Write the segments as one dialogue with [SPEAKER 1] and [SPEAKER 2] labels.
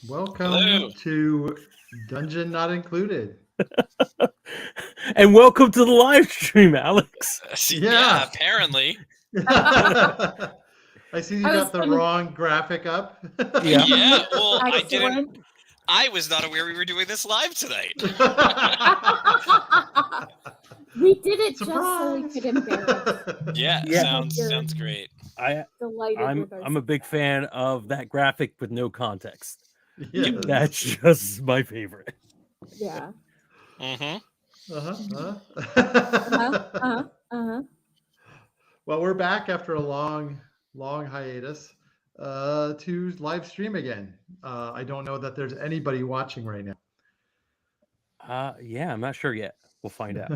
[SPEAKER 1] Welcome
[SPEAKER 2] Hello.
[SPEAKER 1] to Dungeon Not Included.
[SPEAKER 3] And welcome to the live stream, Alex.
[SPEAKER 2] Yeah, apparently.
[SPEAKER 1] I see you
[SPEAKER 4] I
[SPEAKER 1] got
[SPEAKER 4] was
[SPEAKER 1] the
[SPEAKER 4] gonna-
[SPEAKER 1] wrong graphic up.
[SPEAKER 3] Yeah.
[SPEAKER 2] Yeah, well, I
[SPEAKER 4] Excellent.
[SPEAKER 2] didn't. I was not aware we were doing this live tonight.
[SPEAKER 4] We did it just so
[SPEAKER 1] Surprise!
[SPEAKER 4] we could embarrass.
[SPEAKER 2] Yeah,
[SPEAKER 3] Yeah.
[SPEAKER 2] sounds great.
[SPEAKER 4] Delighted.
[SPEAKER 3] I'm a big fan of that graphic with no context.
[SPEAKER 1] Yes.
[SPEAKER 3] That's just my favorite.
[SPEAKER 4] Yeah.
[SPEAKER 2] Mm-hmm.
[SPEAKER 1] Well, we're back after a long hiatus to live stream again. I don't know that there's anybody watching right now.
[SPEAKER 3] Yeah, I'm not sure yet. We'll find out.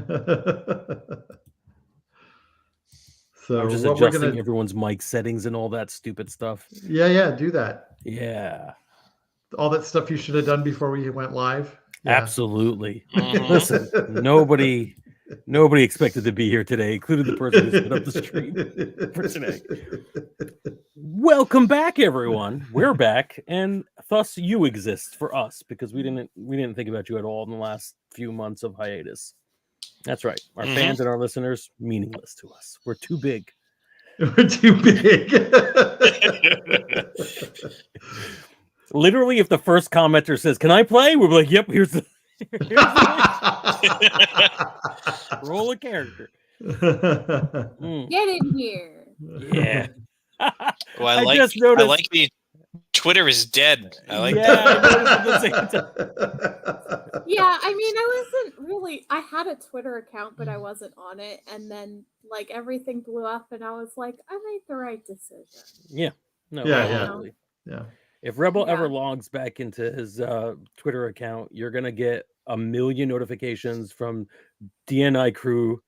[SPEAKER 1] So
[SPEAKER 3] I'm just
[SPEAKER 1] what we're
[SPEAKER 3] adjusting
[SPEAKER 1] gonna
[SPEAKER 3] everyone's mic settings and all that stupid stuff.
[SPEAKER 1] yeah, do that.
[SPEAKER 3] Yeah,
[SPEAKER 1] All that stuff you should have done before we went live. Yeah.
[SPEAKER 3] absolutely.
[SPEAKER 2] Mhm.
[SPEAKER 3] Listen, nobody expected to be here today, including the person who set up the stream for today. Welcome back, everyone. We're back, and thus you exist for us because we didn't think about you at all in the last few months of hiatus. That's right. Our
[SPEAKER 2] Mhm.
[SPEAKER 3] fans and our listeners, meaningless to us. We're too big.
[SPEAKER 1] We're too big.
[SPEAKER 3] Literally, if the first commenter says, "Can I play?" We're like, "Yep, here's the roll a character." Mm,
[SPEAKER 4] Get in here.
[SPEAKER 3] yeah.
[SPEAKER 2] Well, I like.
[SPEAKER 3] just noticed.
[SPEAKER 2] I like the Twitter is dead. I like
[SPEAKER 3] Yeah,
[SPEAKER 2] that.
[SPEAKER 3] I noticed at the same time.
[SPEAKER 4] Yeah, I mean, I wasn't really. I had a Twitter account, but I wasn't on it. And then, like, everything blew up, and I was like, I made the right decision.
[SPEAKER 3] Yeah. No.
[SPEAKER 1] Yeah,
[SPEAKER 3] absolutely.
[SPEAKER 1] Yeah.
[SPEAKER 3] If Rebel ever
[SPEAKER 4] Yeah.
[SPEAKER 3] logs back into his Twitter account, you're gonna get a million notifications from DNI crew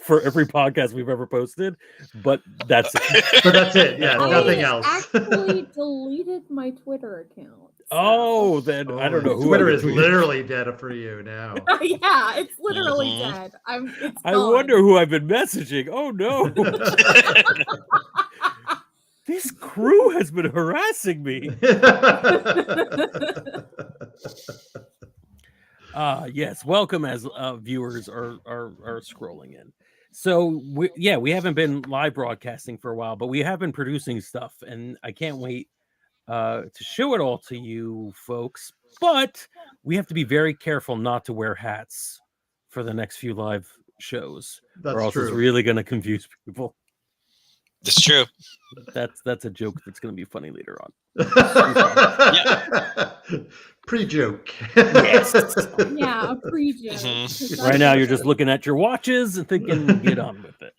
[SPEAKER 3] for every podcast we've ever posted. But that's it.
[SPEAKER 1] But that's it. Yeah,
[SPEAKER 3] Oh.
[SPEAKER 1] nothing
[SPEAKER 4] I
[SPEAKER 1] else.
[SPEAKER 4] actually deleted my Twitter account. so-
[SPEAKER 3] Oh, then I don't know who
[SPEAKER 1] Twitter
[SPEAKER 3] I
[SPEAKER 1] is
[SPEAKER 3] retweeted.
[SPEAKER 1] literally dead for you now.
[SPEAKER 4] Yeah, it's literally
[SPEAKER 2] Mhm.
[SPEAKER 4] dead. It's
[SPEAKER 3] I
[SPEAKER 4] gone.
[SPEAKER 3] wonder who I've been messaging. Oh no. This crew has been harassing me. Yes, welcome as viewers are scrolling in. So we haven't been live broadcasting for a while, but we have been producing stuff, and I can't wait to show it all to you folks. But we have to be very careful not to wear hats for the next few live shows, or
[SPEAKER 1] That's
[SPEAKER 3] else it's
[SPEAKER 1] true.
[SPEAKER 3] really going to confuse people.
[SPEAKER 2] It's true.
[SPEAKER 3] That's a joke that's going to be funny later on.
[SPEAKER 1] Pre-joke.
[SPEAKER 3] Yes.
[SPEAKER 4] Yeah, a pre-joke.
[SPEAKER 2] Mhm.
[SPEAKER 3] Right now, you're just looking at your watches and thinking, "Get on with it."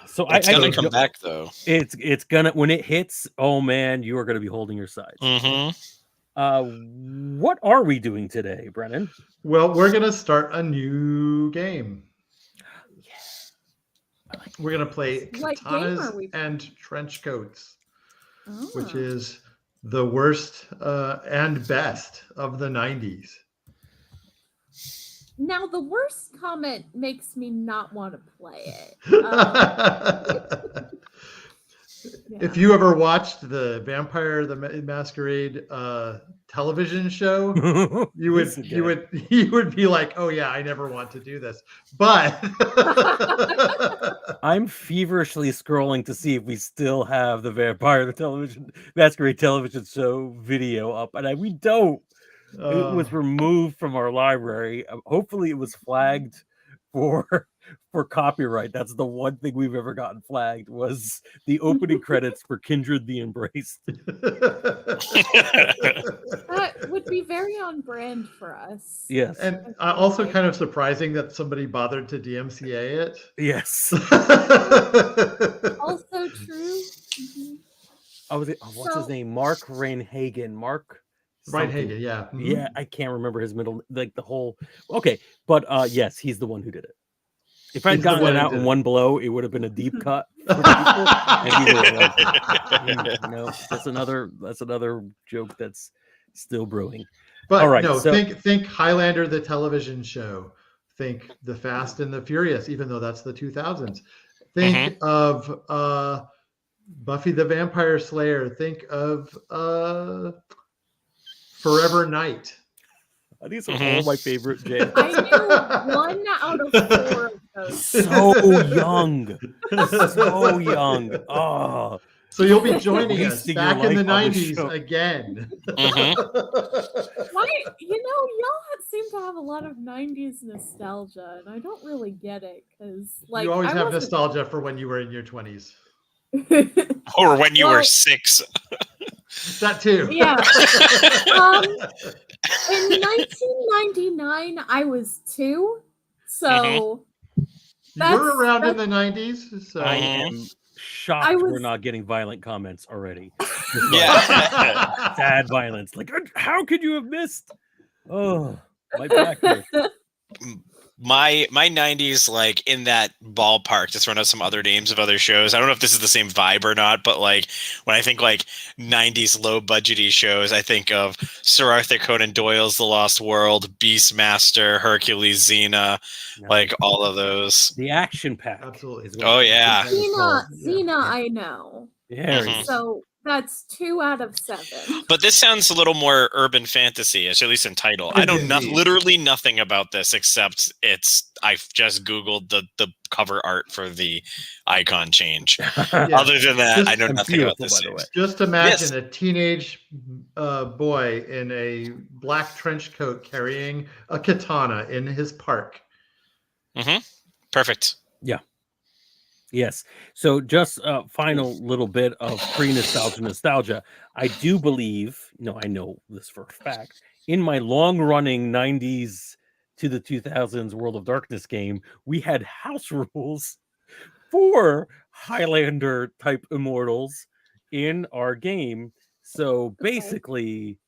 [SPEAKER 3] So
[SPEAKER 2] It's gonna
[SPEAKER 3] I
[SPEAKER 2] come back though.
[SPEAKER 3] It's gonna when it hits. Oh man, you are gonna be holding your sides.
[SPEAKER 2] Mm-hmm.
[SPEAKER 3] What are we doing today, Brennan?
[SPEAKER 1] Well, we're gonna start a new game. We're gonna play
[SPEAKER 4] What game are
[SPEAKER 1] Katanas
[SPEAKER 4] we
[SPEAKER 1] and Trench Coats, which
[SPEAKER 4] Oh.
[SPEAKER 1] is the worst and best of the 90s.
[SPEAKER 4] Now, the worst comment makes me not want to play it.
[SPEAKER 1] If you ever watched the Vampire the Masquerade television show, you would be like, "Oh yeah, I never want to do this." But
[SPEAKER 3] I'm feverishly scrolling to see if we still have the Vampire the Masquerade television show video up, and we don't. It was removed from our library. Hopefully, it was flagged for copyright. That's the one thing we've ever gotten flagged was the opening credits for Kindred the Embraced.
[SPEAKER 4] That would be very on brand for us.
[SPEAKER 3] Yes.
[SPEAKER 1] And also kind of surprising that somebody bothered to DMCA it.
[SPEAKER 3] Yes.
[SPEAKER 4] Also true. Mhm.
[SPEAKER 3] What's his name? Mark Reinhagen. Mark
[SPEAKER 1] Reinhagen, yeah. Mhm.
[SPEAKER 3] Yeah, I can't remember his middle, like the whole. Okay, but yes, he's the one who did it. If I'd
[SPEAKER 1] He's the
[SPEAKER 3] gotten
[SPEAKER 1] one
[SPEAKER 3] it
[SPEAKER 1] who
[SPEAKER 3] out in
[SPEAKER 1] did it.
[SPEAKER 3] one blow, it would have been a deep cut. For people, and he would have loved it. No, that's another joke that's still brewing.
[SPEAKER 1] But
[SPEAKER 3] All right,
[SPEAKER 1] no,
[SPEAKER 3] so-
[SPEAKER 1] think Highlander the television show. Think The Fast and the Furious, even though that's the 2000s. Think of Buffy the Vampire Slayer. Think of Forever Night.
[SPEAKER 3] These are all my favorite jams.
[SPEAKER 4] I knew 1 out of 4 of those.
[SPEAKER 3] So young. So young. Oh.
[SPEAKER 1] So you'll be joining us
[SPEAKER 3] Wasting your
[SPEAKER 1] back in the
[SPEAKER 3] life on this
[SPEAKER 1] 90s
[SPEAKER 3] show.
[SPEAKER 1] again.
[SPEAKER 4] Why, y'all seem to have a lot of 90s nostalgia, and I don't really get it because, like,
[SPEAKER 1] You always
[SPEAKER 4] I
[SPEAKER 1] have
[SPEAKER 4] wasn't-
[SPEAKER 1] nostalgia for when you were in your 20s.
[SPEAKER 2] Or when you were
[SPEAKER 4] Well-
[SPEAKER 2] 6.
[SPEAKER 1] That too.
[SPEAKER 4] Yeah. In 1999, I was 2, so
[SPEAKER 1] You were around in the 90s. So.
[SPEAKER 3] I am shocked
[SPEAKER 4] I
[SPEAKER 3] we're
[SPEAKER 4] was-
[SPEAKER 3] not getting violent comments already.
[SPEAKER 2] Yeah.
[SPEAKER 3] Sad violence. Like, how could you have missed? Oh, my back hurts.
[SPEAKER 2] My 90s, like in that ballpark, to throw out some other names of other shows. I don't know if this is the same vibe or not, but like when I think like 90s low budgety shows, I think of Sir Arthur Conan Doyle's The Lost World, Beastmaster, Hercules, Xena, like all of those.
[SPEAKER 3] The action pack.
[SPEAKER 1] Absolutely.
[SPEAKER 3] is what
[SPEAKER 2] Oh,
[SPEAKER 3] it's
[SPEAKER 2] yeah.
[SPEAKER 3] called.
[SPEAKER 4] Xena, I know.
[SPEAKER 3] There you
[SPEAKER 2] Mhm.
[SPEAKER 3] go.
[SPEAKER 4] So that's 2 out of 7.
[SPEAKER 2] But this sounds a little more urban fantasy-ish, at least in title. I know
[SPEAKER 1] Indeed.
[SPEAKER 2] literally nothing about this except I've just Googled the cover art for the icon change.
[SPEAKER 1] Yeah.
[SPEAKER 2] Other than that, I know
[SPEAKER 3] And
[SPEAKER 2] nothing about
[SPEAKER 3] beautiful,
[SPEAKER 2] this.
[SPEAKER 3] by the way.
[SPEAKER 1] Just imagine
[SPEAKER 2] Yes.
[SPEAKER 1] a teenage boy in a black trench coat carrying a katana in his park.
[SPEAKER 2] Perfect.
[SPEAKER 3] Yes. So just a final little bit of nostalgia. I do believe, I know this for a fact, in my long-running 90s to the 2000s World of Darkness game, we had house rules for Highlander-type immortals in our game. So basically...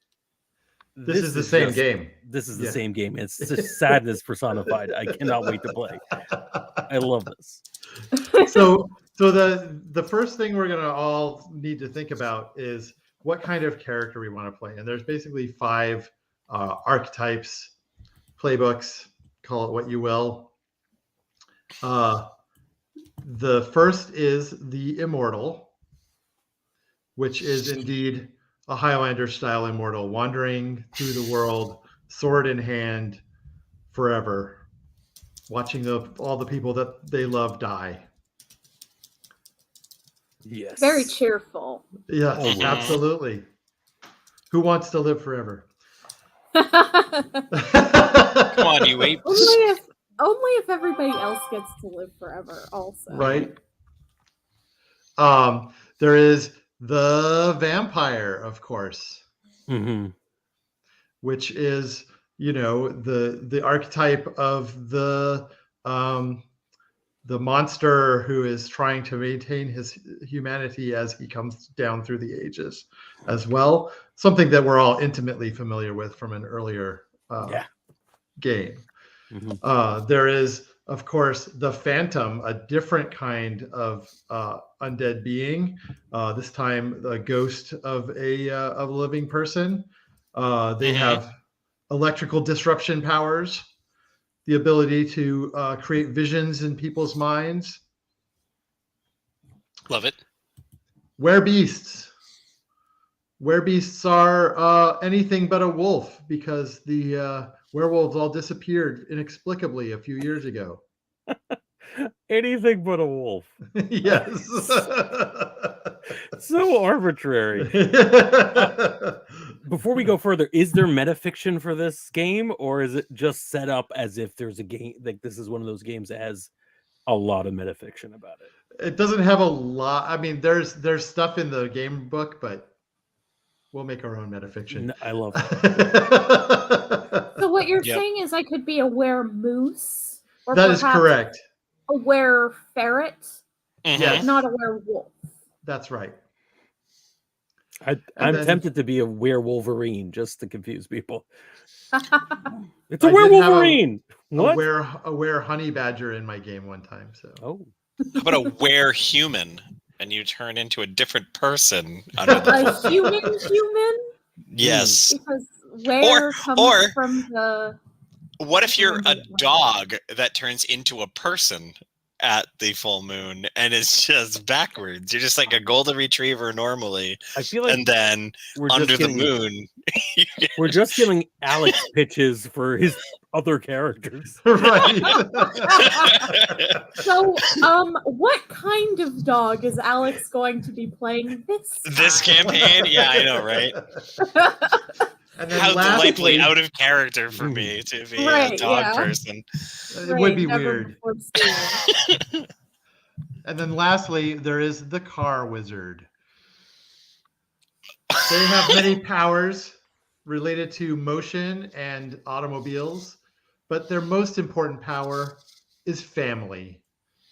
[SPEAKER 1] This is the same game.
[SPEAKER 3] This is the
[SPEAKER 1] Yeah.
[SPEAKER 3] same game. It's just sadness personified. I cannot wait to play. I love this.
[SPEAKER 1] So the first thing we're gonna all need to think about is what kind of character we want to play. And there's basically 5 archetypes, playbooks, call it what you will. The first is the immortal, which is indeed a Highlander style immortal, wandering through the world, sword in hand, forever, watching all the people that they love die.
[SPEAKER 3] Yes.
[SPEAKER 4] Very cheerful.
[SPEAKER 1] Yes,
[SPEAKER 3] Always.
[SPEAKER 1] absolutely. Who wants to live forever?
[SPEAKER 2] Come on, you ape.
[SPEAKER 4] Only if everybody else gets to live forever also.
[SPEAKER 1] Right. There is the vampire, of course,
[SPEAKER 3] Mm-hmm.
[SPEAKER 1] which is, the archetype of the monster who is trying to maintain his humanity as he comes down through the ages as well. Something that we're all intimately familiar with from an earlier game.
[SPEAKER 3] Mm-hmm.
[SPEAKER 1] There is, of course, the Phantom, a different kind of undead being. This time, the ghost of a living person. They have electrical disruption powers, the ability to create visions in people's minds.
[SPEAKER 2] Love it.
[SPEAKER 1] Werebeasts. Werebeasts are anything but a wolf because the werewolves all disappeared inexplicably a few years ago.
[SPEAKER 3] Anything but a wolf.
[SPEAKER 1] Yes.
[SPEAKER 3] So arbitrary. Before we go further, is there metafiction for this game, or is it just set up as if there's a game, like this is one of those games that has a lot of metafiction about it?
[SPEAKER 1] It doesn't have a lot. I mean, there's stuff in the game book, but we'll make our own metafiction.
[SPEAKER 3] I love it.
[SPEAKER 4] So what you're
[SPEAKER 2] Yep.
[SPEAKER 4] saying is I could be a were-moose? Or
[SPEAKER 1] That is
[SPEAKER 4] perhaps
[SPEAKER 1] correct.
[SPEAKER 4] a were-ferret,
[SPEAKER 1] Yes.
[SPEAKER 4] not a werewolf.
[SPEAKER 1] That's right.
[SPEAKER 3] I'm
[SPEAKER 1] then-
[SPEAKER 3] tempted to be a werewolverine just to confuse people. It's
[SPEAKER 1] I
[SPEAKER 3] a
[SPEAKER 1] did have
[SPEAKER 3] werewolverine. What?
[SPEAKER 1] A were honey badger in my game one time. So
[SPEAKER 3] Oh,
[SPEAKER 2] How about a were-human? And you turn into a different person under the
[SPEAKER 4] A human?
[SPEAKER 2] Yes.
[SPEAKER 4] Because where comes
[SPEAKER 2] or-
[SPEAKER 4] from the...
[SPEAKER 2] What if you're a dog that turns into a person? at the full moon, and it's just backwards. You're just like a golden retriever normally,
[SPEAKER 3] I feel like
[SPEAKER 2] and then
[SPEAKER 3] we're
[SPEAKER 2] under
[SPEAKER 3] just
[SPEAKER 2] the
[SPEAKER 3] getting
[SPEAKER 2] moon,
[SPEAKER 3] we're just getting Alex pitches for his other characters.
[SPEAKER 1] Right.
[SPEAKER 4] So, what kind of dog is Alex going to be playing
[SPEAKER 2] this campaign. Yeah, I know, right?
[SPEAKER 1] And then
[SPEAKER 2] How delightfully
[SPEAKER 1] lastly,
[SPEAKER 2] out of character for me to be a
[SPEAKER 4] Right,
[SPEAKER 2] dog
[SPEAKER 4] yeah.
[SPEAKER 2] person.
[SPEAKER 1] it would be
[SPEAKER 4] never
[SPEAKER 1] weird.
[SPEAKER 4] before seen.
[SPEAKER 1] And then lastly, there is the car wizard. They have many powers related to motion and automobiles, but their most important power is family.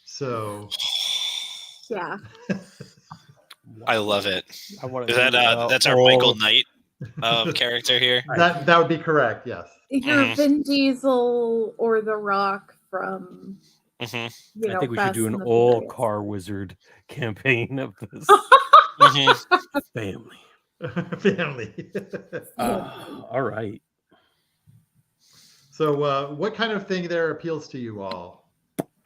[SPEAKER 1] So,
[SPEAKER 4] Yeah.
[SPEAKER 2] I love it.
[SPEAKER 3] I want
[SPEAKER 2] Is that that's our Michael Knight character here?
[SPEAKER 1] that would be correct. Yes.
[SPEAKER 4] Either Vin Diesel or The Rock from,
[SPEAKER 2] Mm-hmm.
[SPEAKER 4] you know,
[SPEAKER 3] I think we should
[SPEAKER 4] Fast
[SPEAKER 3] do an
[SPEAKER 4] and the
[SPEAKER 3] all
[SPEAKER 4] Furious.
[SPEAKER 3] car wizard campaign of this
[SPEAKER 2] Mm-hmm.
[SPEAKER 3] family.
[SPEAKER 1] Family.
[SPEAKER 3] All right.
[SPEAKER 1] So, what kind of thing there appeals to you all?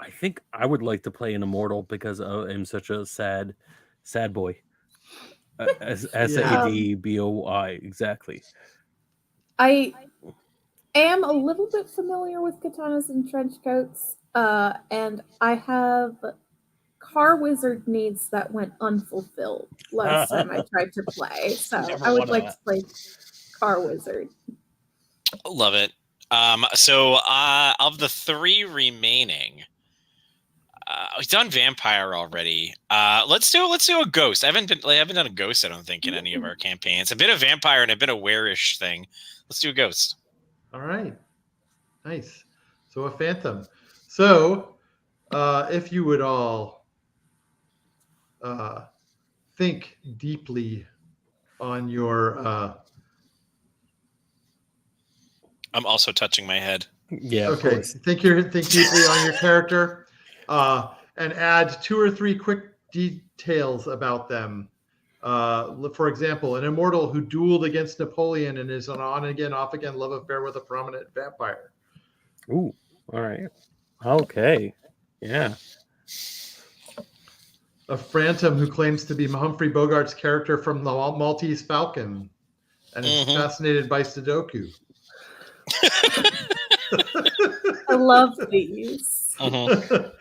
[SPEAKER 3] I think I would like to play an immortal because I'm such a sad boy. SADBOI, exactly.
[SPEAKER 4] I am a little bit familiar with katanas and trench coats, and I have car wizard needs that went unfulfilled last time I tried to play. So
[SPEAKER 3] Never
[SPEAKER 4] I would
[SPEAKER 3] wanna-
[SPEAKER 4] like to play car wizard.
[SPEAKER 2] Love it. So of the 3 remaining, we've done vampire already. Let's do a ghost. I haven't done a ghost, I don't think, in any of our campaigns. A bit of vampire and a bit of were-ish thing. Let's do a ghost.
[SPEAKER 1] All right. Nice. So a phantom. So if you would all think deeply on your
[SPEAKER 2] I'm also touching my head.
[SPEAKER 3] Yeah. Of
[SPEAKER 1] okay.
[SPEAKER 3] course.
[SPEAKER 1] Think deeply on your character, and add 2 or 3 quick details about them. For example, an immortal who dueled against Napoleon and is an on again, off again love affair with a prominent vampire.
[SPEAKER 3] Ooh. All right. Okay. Yeah.
[SPEAKER 1] A phantom who claims to be Humphrey Bogart's character from the Maltese Falcon and is fascinated by Sudoku.
[SPEAKER 4] I love these.
[SPEAKER 1] A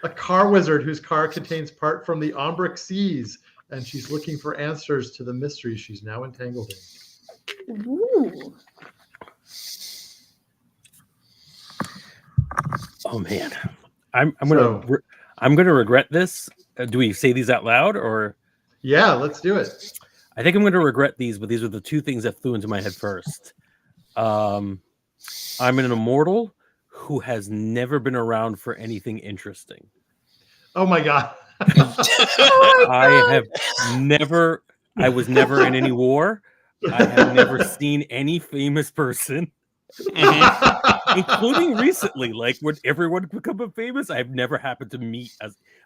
[SPEAKER 1] car wizard whose car contains part from the Ombric Seas, and she's looking for answers to the mystery she's now entangled in.
[SPEAKER 4] Ooh.
[SPEAKER 3] Oh man, I'm gonna regret this. Do we say these out loud or?
[SPEAKER 1] Yeah, let's do it.
[SPEAKER 3] I think I'm gonna regret these, but these are the 2 things that flew into my head first. I'm an immortal who has never been around for anything interesting.
[SPEAKER 1] Oh my god.
[SPEAKER 3] I was never in any war. I have never seen any famous person, including recently, like when everyone became famous. I've never happened to meet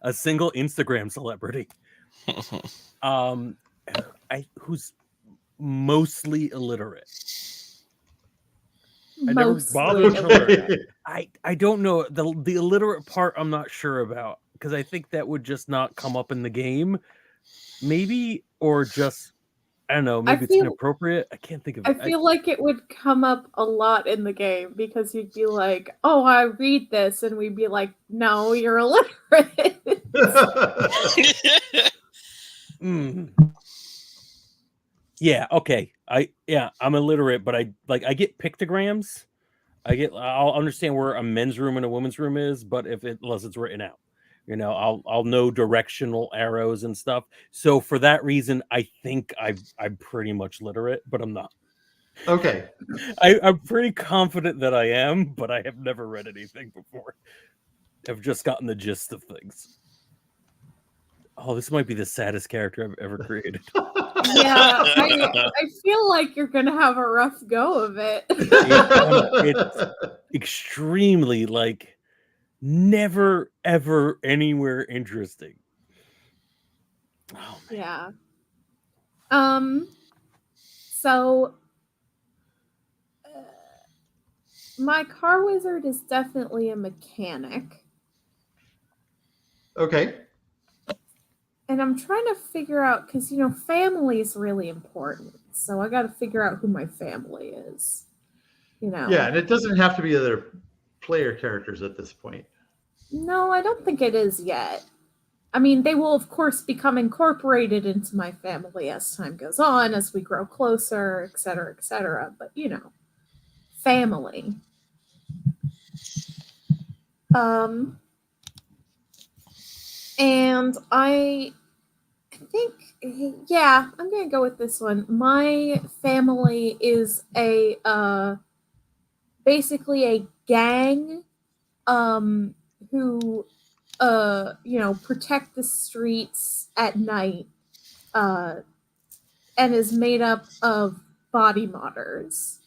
[SPEAKER 3] a single Instagram celebrity. Who's mostly illiterate. I never bothered to learn. I don't know the illiterate part. I'm not sure about because I think that would just not come up in the game, maybe, or just I don't know. Maybe it's inappropriate. I can't think of it.
[SPEAKER 4] I feel like it would come up a lot in the game because you'd be like, "Oh, I read this," and we'd be like, "No, you're illiterate."
[SPEAKER 3] Yeah. Okay. I'm illiterate, but I get pictograms. I'll understand where a men's room and a woman's room is, but unless it's written out, I'll know directional arrows and stuff. So for that reason, I think I'm pretty much literate, but I'm not.
[SPEAKER 1] Okay.
[SPEAKER 3] I'm pretty confident that I am, but I have never read anything before. I've just gotten the gist of things. Oh, this might be the saddest character I've ever created.
[SPEAKER 4] Yeah, I feel like you're gonna have a rough go of it.
[SPEAKER 3] It's extremely never ever anywhere interesting. Oh man.
[SPEAKER 4] Yeah. So my car wizard is definitely a mechanic.
[SPEAKER 1] Okay.
[SPEAKER 4] And I'm trying to figure out, because, family is really important. So I got to figure out who my family is.
[SPEAKER 1] Yeah, and it doesn't have to be other player characters at this point.
[SPEAKER 4] No, I don't think it is yet. I mean, they will, of course, become incorporated into my family as time goes on, as we grow closer, et cetera, et cetera. But, family. And I think, yeah, I'm going to go with this one. My family is basically a gang who protect the streets at night and is made up of body modders.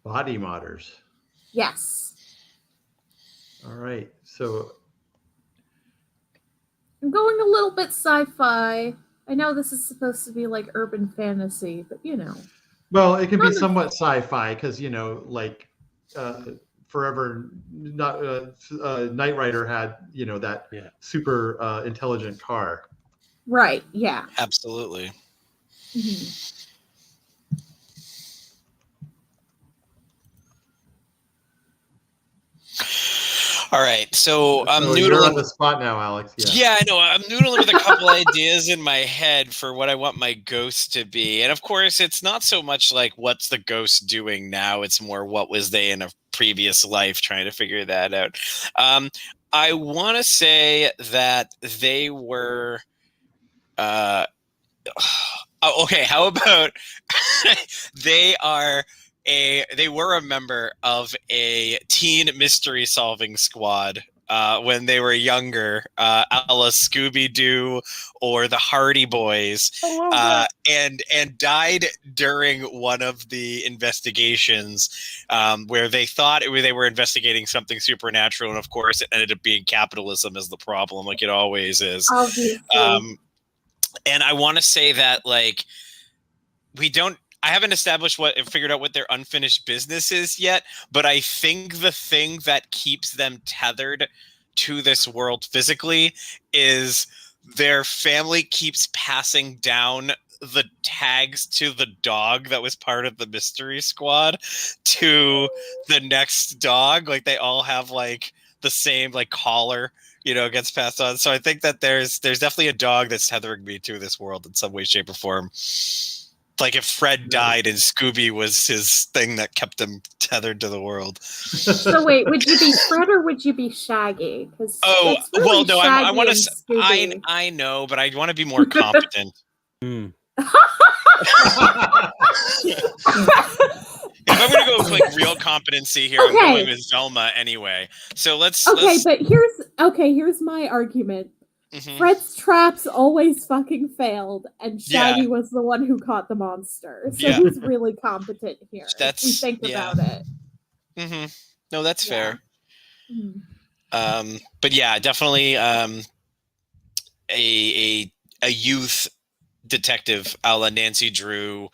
[SPEAKER 1] Body modders.
[SPEAKER 4] Yes.
[SPEAKER 1] All right. So
[SPEAKER 4] I'm going a little bit sci-fi. I know this is supposed to be like urban fantasy, but
[SPEAKER 1] well, it can be somewhat sci-fi because forever Knight Rider had that super intelligent car.
[SPEAKER 4] Right. Yeah.
[SPEAKER 2] Absolutely.
[SPEAKER 4] Mm-hmm.
[SPEAKER 2] All right, so I'm noodling.
[SPEAKER 1] You're on the spot now, Alex.
[SPEAKER 2] Yeah, I know. I'm noodling with a couple ideas in my head for what I want my ghost to be, and of course, it's not so much like what's the ghost doing now. It's more what was they in a previous life, trying to figure that out. I want to say that they were. Okay, how about they were a member of a teen mystery solving squad when they were younger, a la Scooby-Doo or the Hardy Boys, and died during one of the investigations where they thought they were investigating something supernatural, and of course it ended up being capitalism as the problem, like it always is.
[SPEAKER 4] Obviously.
[SPEAKER 2] And I want to say that, like, I haven't figured out what their unfinished business is yet, but I think the thing that keeps them tethered to this world physically is their family keeps passing down the tags to the dog that was part of the mystery squad to the next dog. Like, they all have like the same like collar, gets passed on. So I think that there's definitely a dog that's tethering me to this world in some way, shape, or form. Like if Fred died and Scooby was his thing that kept him tethered to the world.
[SPEAKER 4] So wait, would you be Fred or would you be Shaggy?
[SPEAKER 2] No, I want to. I know, but I want to be more competent. If I'm going to go with like real competency here, I'm going with Velma anyway. So let's.
[SPEAKER 4] But here's my argument. Mm-hmm. Fred's traps always fucking failed, and Shaggy was the one who caught the monster. So he's really competent here. If we think about it.
[SPEAKER 2] Mm-hmm. No, that's fair. Mm-hmm. But yeah, definitely a youth detective a la Nancy Drew,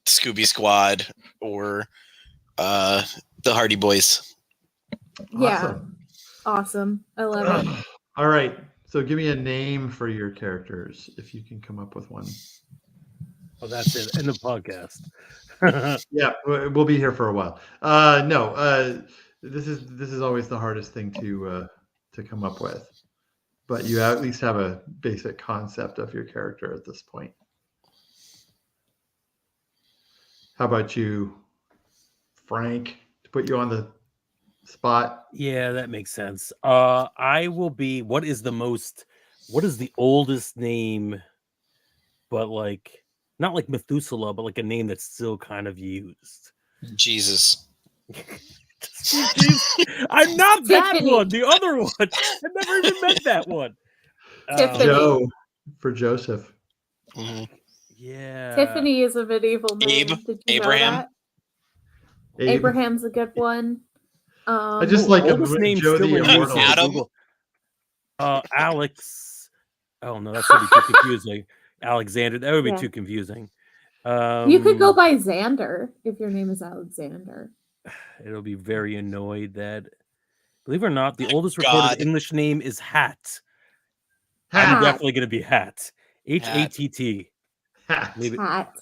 [SPEAKER 2] Scooby Squad, or the Hardy Boys.
[SPEAKER 4] Awesome. I love it.
[SPEAKER 1] All right. So give me a name for your characters, if you can come up with one.
[SPEAKER 3] Oh, that's it. End of podcast.
[SPEAKER 1] Yeah, we'll be here for a while. This is always the hardest thing to come up with. But you at least have a basic concept of your character at this point. How about you, Frank, to put you on the spot?
[SPEAKER 3] Yeah, that makes sense. I will be. What is the oldest name, but like not like Methuselah, but like a name that's still kind of used?
[SPEAKER 2] Jesus.
[SPEAKER 3] I'm not that one. The other one. I've never even met that one.
[SPEAKER 1] Joe for Joseph.
[SPEAKER 2] Mm-hmm.
[SPEAKER 3] Yeah.
[SPEAKER 4] Tiffany is a medieval name. Did you know that? Abraham's a good one.
[SPEAKER 1] I just like Joe the Immortal.
[SPEAKER 2] Adam?
[SPEAKER 3] Alex. Oh no, that's gonna be too confusing. Alexander. That would be too confusing.
[SPEAKER 4] You could go by Xander if your name is Alexander.
[SPEAKER 3] It'll be very annoyed that Believe it or not, the oldest
[SPEAKER 2] God.
[SPEAKER 3] recorded English name is Hat.
[SPEAKER 1] Hat.
[SPEAKER 3] I'm definitely going to be Hat. H-A-T-T.
[SPEAKER 1] Hat.
[SPEAKER 3] Maybe
[SPEAKER 4] Hat.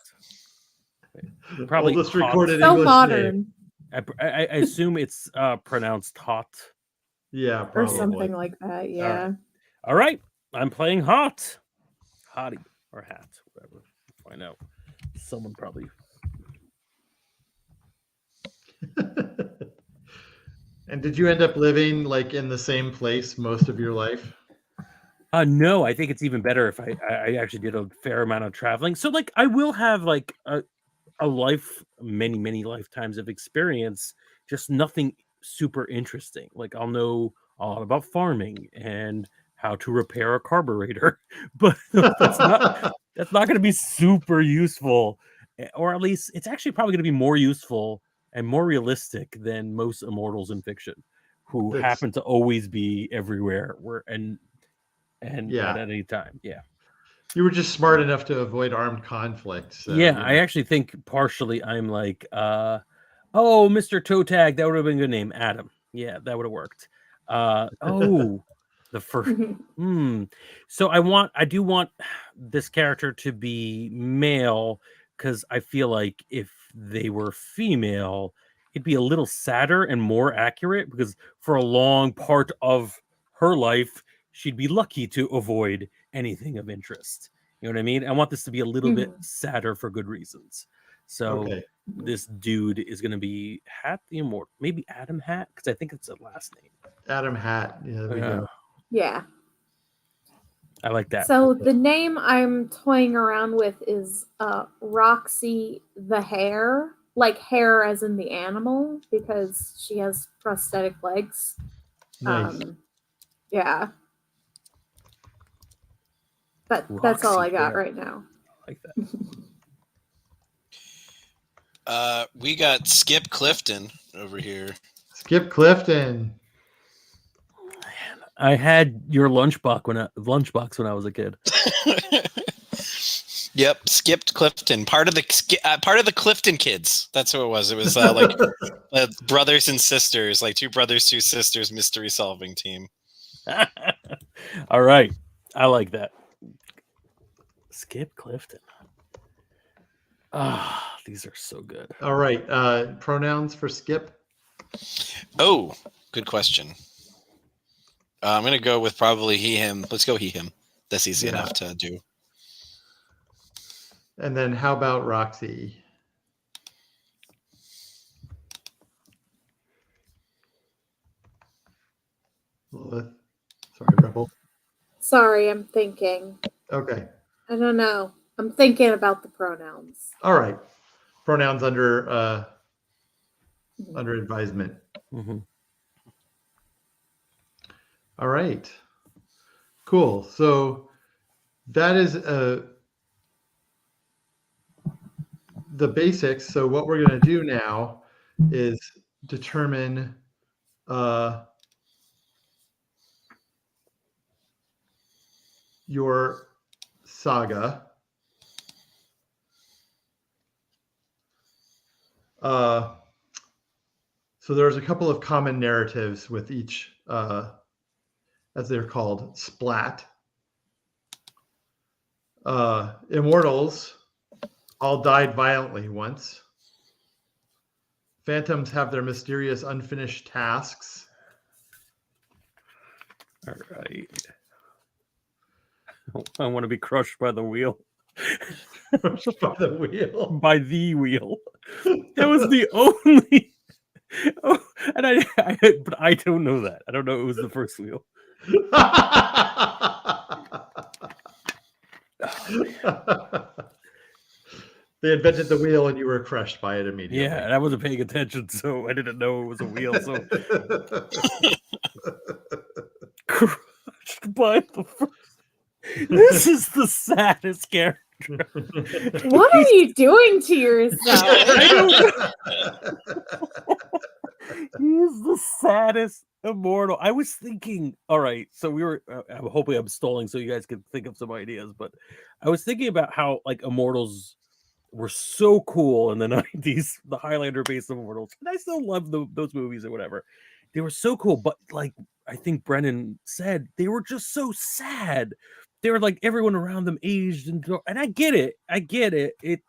[SPEAKER 3] probably
[SPEAKER 1] Oldest
[SPEAKER 3] hot.
[SPEAKER 1] recorded
[SPEAKER 4] So
[SPEAKER 1] English
[SPEAKER 4] modern.
[SPEAKER 1] name.
[SPEAKER 3] I assume it's pronounced hot.
[SPEAKER 1] Yeah,
[SPEAKER 4] Or
[SPEAKER 1] probably.
[SPEAKER 4] something like that. Yeah.
[SPEAKER 3] All right. I'm playing Hot. Hottie or Hat, whatever. Find out. Someone probably.
[SPEAKER 1] And did you end up living like in the same place most of your life?
[SPEAKER 3] No, I think it's even better if I actually did a fair amount of traveling. So like I will have like a life, many lifetimes of experience, just nothing super interesting. Like I'll know a lot about farming and how to repair a carburetor, but that's not going to be super useful, or at least it's actually probably going to be more useful and more realistic than most immortals in fiction, who happen to always be everywhere and
[SPEAKER 1] Yeah.
[SPEAKER 3] at any time. Yeah.
[SPEAKER 1] You were just smart enough to avoid armed conflict. So,
[SPEAKER 3] yeah, I actually think partially I'm like, oh, Mr. Toe Tag, that would have been a good name. Adam. Yeah, that would have worked. The first. So I do want this character to be male, because I feel like if they were female, it'd be a little sadder and more accurate, because for a long part of her life, she'd be lucky to avoid anything of interest. You know what I mean? I want this to be a little bit sadder for good reasons. So this dude is going to be Hat the Immortal. Maybe Adam Hat, because I think it's a last name.
[SPEAKER 1] Adam Hat. Yeah, there we go.
[SPEAKER 4] Yeah.
[SPEAKER 3] I like that.
[SPEAKER 4] So the name I'm toying around with is Roxy the Hare, like hair as in the animal, because she has prosthetic legs.
[SPEAKER 1] Nice.
[SPEAKER 4] Yeah. That's all I got right now.
[SPEAKER 3] I like
[SPEAKER 2] that. We got Skip Clifton over here.
[SPEAKER 1] Skip Clifton.
[SPEAKER 3] I had your lunchbox when I was a kid.
[SPEAKER 2] Yep, skipped Clifton, part of the Clifton kids. That's who it was. It was like brothers and sisters, like two brothers, two sisters, mystery solving team.
[SPEAKER 3] All right, I like that. Skip Clifton. These are so good.
[SPEAKER 1] All right, pronouns for Skip.
[SPEAKER 2] Oh, good question. I'm gonna go with probably he, him. Let's go he, him. That's easy enough to do.
[SPEAKER 1] And then how about Roxy? Lilith. Sorry, Rebel.
[SPEAKER 4] Sorry, I'm thinking.
[SPEAKER 1] Okay.
[SPEAKER 4] I don't know. I'm thinking about the pronouns.
[SPEAKER 1] All right. Pronouns under advisement.
[SPEAKER 3] Mm-hmm.
[SPEAKER 1] All right. Cool. So that is the basics. So what we're going to do now is determine your saga. So there's a couple of common narratives with each, as they're called, splat. Immortals all died violently once. Phantoms have their mysterious unfinished tasks.
[SPEAKER 3] All right. I want to be crushed by the wheel.
[SPEAKER 1] Crushed by the wheel.
[SPEAKER 3] By the wheel. That was the only. Oh, and but I don't know that. I don't know it was the first wheel.
[SPEAKER 1] They invented the wheel and you were crushed by it immediately.
[SPEAKER 3] Yeah, and I wasn't paying attention, so I didn't know it was a wheel. So crushed by the first. This is the saddest character.
[SPEAKER 4] What are you doing to yourself?
[SPEAKER 3] He's the saddest immortal. I was thinking, all right, so we were, I'm hoping I'm stalling so you guys can think of some ideas, but I was thinking about how like immortals were so cool in the 90s, the Highlander based immortals, and I still love those movies or whatever. they were so cool, but like I think Brennan said, they were just so sad. They were like everyone around them aged, and I get it.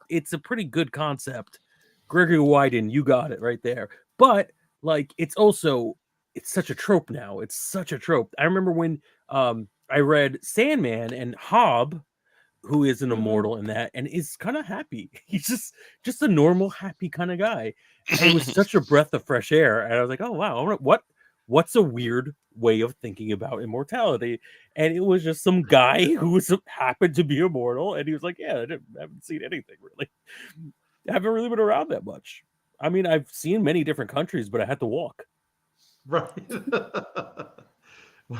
[SPEAKER 3] It's a pretty good concept. Gregory Wyden, you got it right there. But like it's such a trope now. It's such a trope. I remember when I read Sandman, and Hob, who is an immortal in that, and is kind of happy. He's just a normal, happy kind of guy. And it was such a breath of fresh air. And I was like, oh wow, what's a weird way of thinking about immortality? And it was just some guy who happened to be immortal, and he was like, yeah, I haven't seen anything really. I haven't really been around that much. I mean, I've seen many different countries, but I had to walk.
[SPEAKER 1] Right.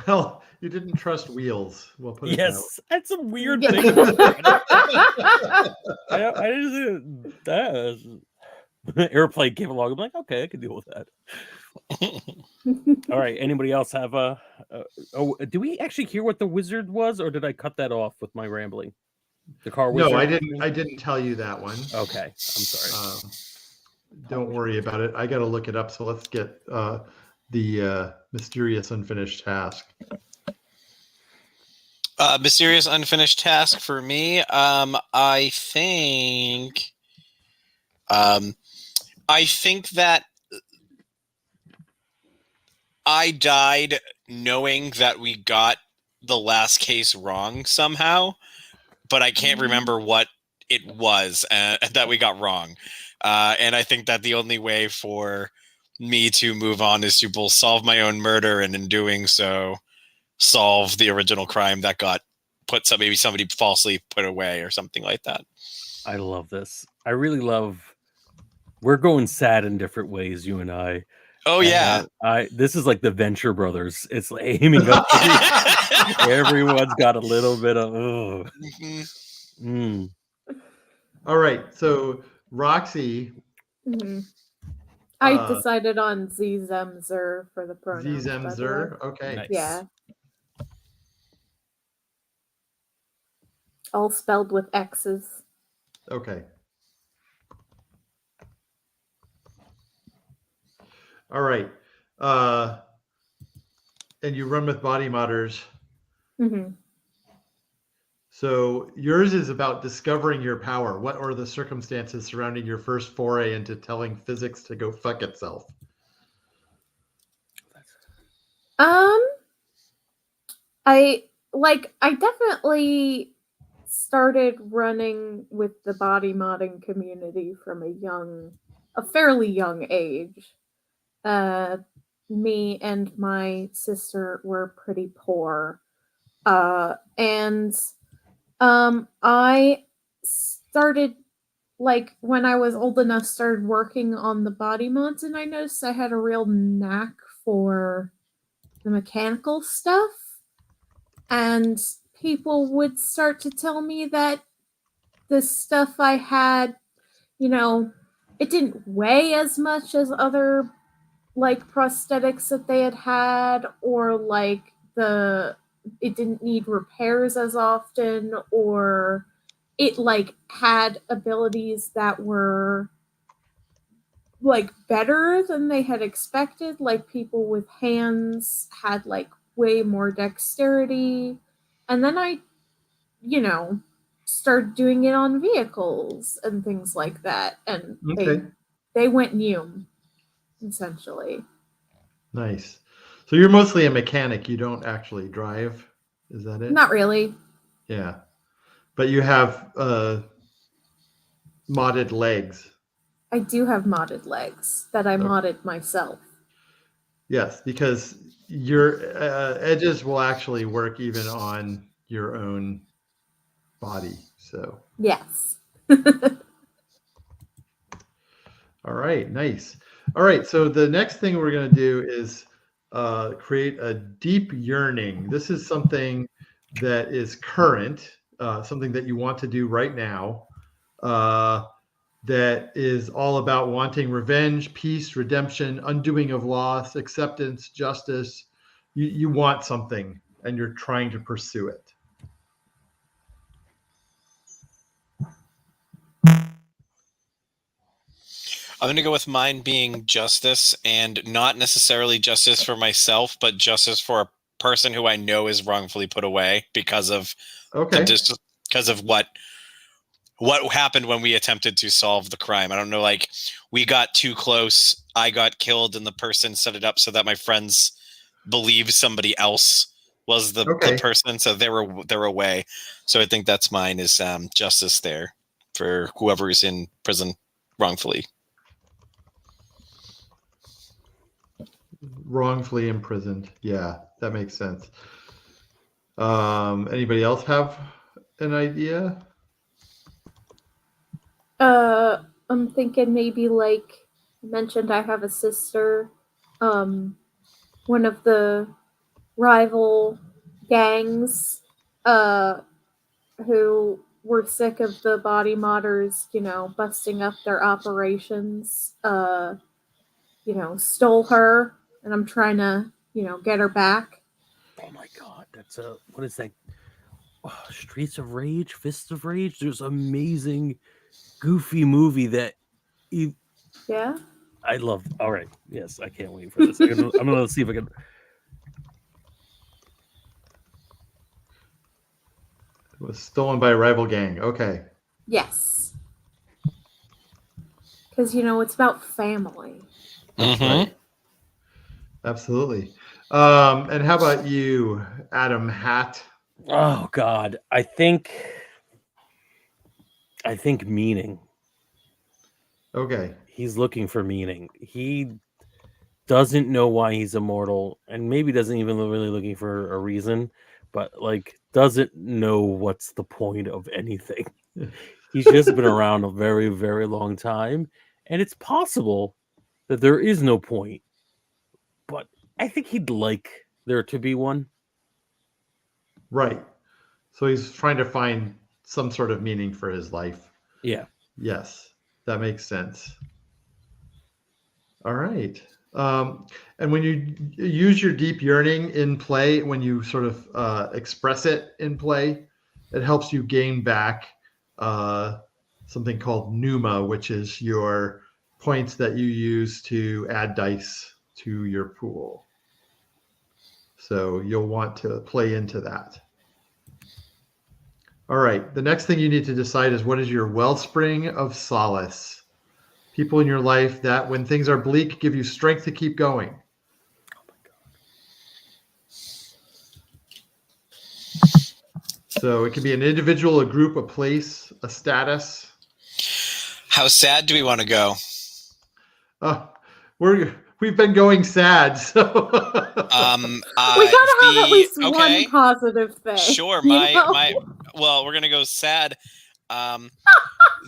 [SPEAKER 1] Well, you didn't trust wheels. We'll put it
[SPEAKER 3] Yes, that's a weird
[SPEAKER 4] Yeah.
[SPEAKER 3] thing. I just airplane came along. I'm like, okay, I can deal with that. All right. Anybody else have do we actually hear what the wizard was, or did I cut that off with my rambling? The car wizard?
[SPEAKER 1] No, I didn't. I didn't tell you that one.
[SPEAKER 3] Okay, I'm sorry.
[SPEAKER 1] Don't worry about it. I got to look it up. So let's get the mysterious unfinished task.
[SPEAKER 2] Mysterious unfinished task for me. I think that I died knowing that we got the last case wrong somehow, but I can't remember what it was that we got wrong. And I think that the only way for me to move on is to both solve my own murder, and in doing so, solve the original crime that got maybe somebody falsely put away or something like that.
[SPEAKER 3] I love this. I really love. We're going sad in different ways, you and I.
[SPEAKER 2] Oh yeah.
[SPEAKER 3] This is like the Venture Brothers. It's like aiming up. Everyone's got a little bit of.
[SPEAKER 1] All right. So Roxy.
[SPEAKER 4] I decided on Z-Zemzer for the pronouns.
[SPEAKER 1] Z-Zemzer. Okay.
[SPEAKER 3] Nice.
[SPEAKER 4] Yeah. All spelled with X's.
[SPEAKER 1] Okay. All right. And you run with body modders. So yours is about discovering your power. What are the circumstances surrounding your first foray into telling physics to go fuck itself?
[SPEAKER 4] I definitely started running with the body modding community from a fairly young age. Me and my sister were pretty poor. And I started, like, when I was old enough, started working on the body mods, and I noticed I had a real knack for the mechanical stuff. And people would start to tell me that the stuff I had, it didn't weigh as much as other, like, prosthetics that they had, or like it didn't need repairs as often, or it like had abilities that were like better than they had expected. Like people with hands had like way more dexterity. And then I, started doing it on vehicles and things like that. And they went new, essentially.
[SPEAKER 1] Nice. So you're mostly a mechanic. You don't actually drive. Is that it?
[SPEAKER 4] Not really.
[SPEAKER 1] Yeah. But you have modded legs.
[SPEAKER 4] I do have modded legs that I modded myself.
[SPEAKER 1] Yes, because your edges will actually work even on your own body. So
[SPEAKER 4] yes.
[SPEAKER 1] All right, nice. All right, so the next thing we're going to do is create a deep yearning. This is something that is current, something that you want to do right now, that is all about wanting revenge, peace, redemption, undoing of loss, acceptance, justice. You want something, and you're trying to pursue it.
[SPEAKER 2] I'm gonna go with mine being justice, and not necessarily justice for myself, but justice for a person who I know is wrongfully put away because of because of what happened when we attempted to solve the crime. I don't know, like we got too close, I got killed, and the person set it up so that my friends believe somebody else was the person, so they're away. So I think that's mine, is justice there for whoever's in prison wrongfully.
[SPEAKER 1] Wrongfully imprisoned. Yeah, that makes sense. Anybody else have an idea?
[SPEAKER 4] I'm thinking maybe like I mentioned, I have a sister. One of the rival gangs, who were sick of the body modders, busting up their operations, stole her, and I'm trying to, get her back.
[SPEAKER 3] Oh my god, that's what is that? Oh, Streets of Rage, Fists of Rage. There's amazing, goofy movie that
[SPEAKER 4] Yeah.
[SPEAKER 3] I love. All right, yes, I can't wait for this. I'm gonna see if I can.
[SPEAKER 1] It was stolen by a rival gang. Okay.
[SPEAKER 4] Yes. Because, it's about family.
[SPEAKER 1] That's right. Absolutely. And how about you, Adam Hatt?
[SPEAKER 3] Oh God, I think meaning.
[SPEAKER 1] Okay.
[SPEAKER 3] He's looking for meaning. He doesn't know why he's immortal, and maybe doesn't even really looking for a reason, but like doesn't know what's the point of anything. He's just been around a very, very long time, and it's possible that there is no point, but I think he'd like there to be one.
[SPEAKER 1] Right. So he's trying to find some sort of meaning for his life.
[SPEAKER 3] Yeah.
[SPEAKER 1] Yes, that makes sense. All right. And when you use your deep yearning in play, when you sort of express it in play, it helps you gain back something called Numa, which is your points that you use to add dice to your pool. So you'll want to play into that. All right. The next thing you need to decide is, what is your wellspring of solace? People in your life that, when things are bleak, give you strength to keep going.
[SPEAKER 3] Oh my
[SPEAKER 1] God. So it can be an individual, a group, a place, a status.
[SPEAKER 2] How sad do we want to go?
[SPEAKER 1] We've been going sad, so
[SPEAKER 4] we gotta have at least one positive thing.
[SPEAKER 2] Sure, well, we're gonna go sad.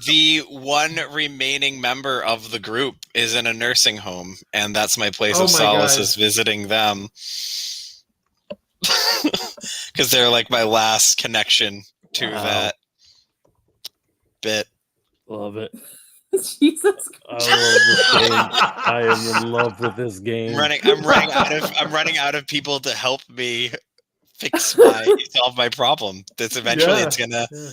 [SPEAKER 2] The one remaining member of the group is in a nursing home, and that's my place of solace, is visiting them. Because they're like my last connection to that bit.
[SPEAKER 3] Love it.
[SPEAKER 4] Jesus Christ.
[SPEAKER 3] I love this game. I am in love with this game.
[SPEAKER 2] I'm running out of people to help me solve my problem. That's eventually it's gonna. Yeah.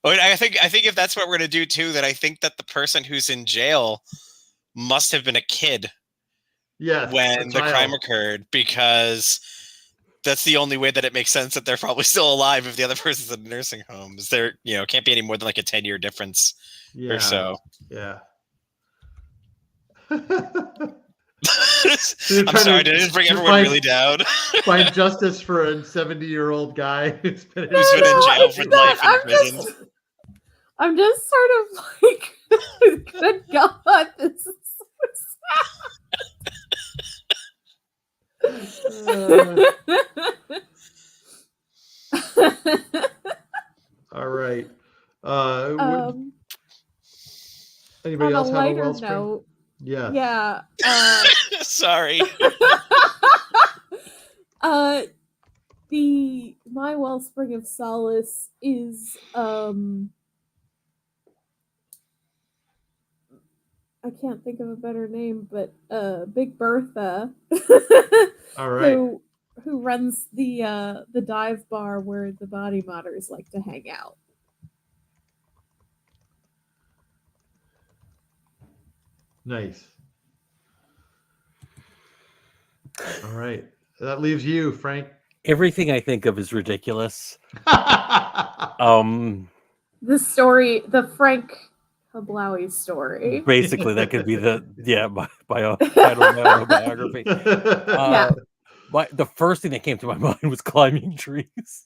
[SPEAKER 2] I think if that's what we're gonna do too, then I think that the person who's in jail must have been a kid.
[SPEAKER 1] Yes,
[SPEAKER 2] when the crime occurred, because that's the only way that it makes sense that they're probably still alive if the other person's in a nursing home. Is there, can't be any more than like a 10-year difference or so.
[SPEAKER 1] Yeah.
[SPEAKER 2] I'm sorry, did I just bring everyone really down?
[SPEAKER 1] Find justice for a 70-year-old guy who's been in
[SPEAKER 2] jail for life in prison.
[SPEAKER 4] I'm just sort of like, good God, this is so sad.
[SPEAKER 1] All right. Anybody
[SPEAKER 4] on
[SPEAKER 1] else
[SPEAKER 4] a
[SPEAKER 1] have a
[SPEAKER 4] lighter
[SPEAKER 1] wellspring?
[SPEAKER 4] note,
[SPEAKER 1] Yeah.
[SPEAKER 2] Sorry.
[SPEAKER 4] My wellspring of solace is I can't think of a better name, but Big Bertha.
[SPEAKER 1] All right.
[SPEAKER 4] Who runs the dive bar where the body modders like to hang out.
[SPEAKER 1] Nice. All right. That leaves you, Frank.
[SPEAKER 3] Everything I think of is ridiculous.
[SPEAKER 4] The Frank Hablawi story.
[SPEAKER 3] Basically, that could be my title of my autobiography.
[SPEAKER 4] Yeah.
[SPEAKER 3] The first thing that came to my mind was climbing trees.